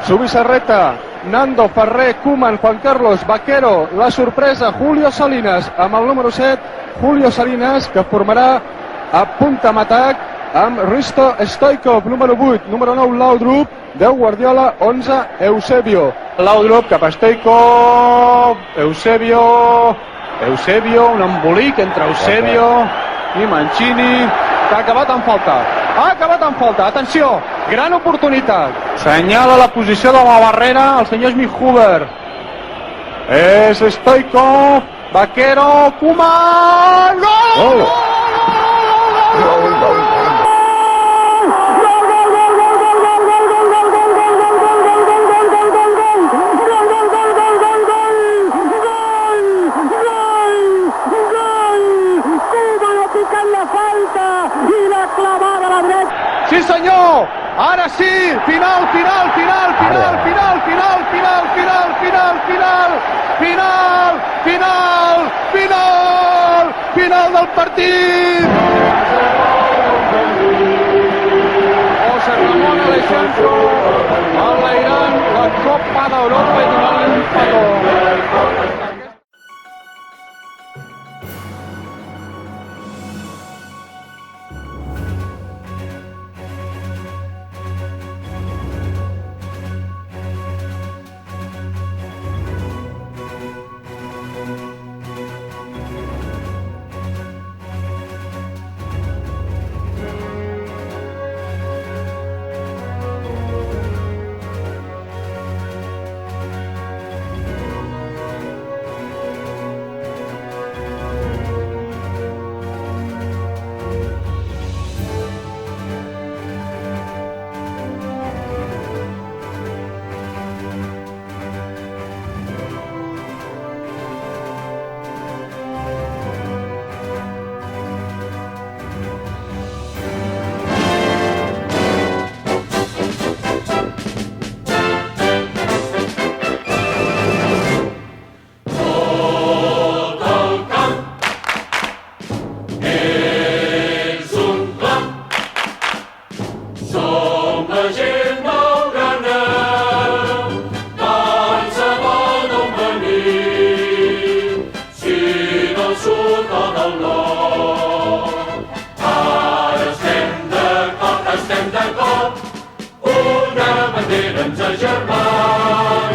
Zubizarreta, Nando, Ferrer, Koeman, Juan Carlos, Vaquero, la sorpresa, Julio Salinas, amb el número 7, Julio Salinas, que formarà a punta amb atac, amb Risto Stoikov, número 8, número 9, Laudrup, 10, Guardiola, 11, Eusebio. Laudrup cap a Stoikov, Eusebio, un embolic entre Eusebio i Mancini, que ha acabat en falta. Atenció, gran oportunitat. Senyala la posició de la barrera el senyor Schmidt-Huber. És Stoikov, Vaquero, Koeman, gol! Sí senyor, ara sí, final del partit. José Ramón Alejandro enlairant la Copa d'Europa i donant-li un petó. Estem d'acord, una bandera ens agermana.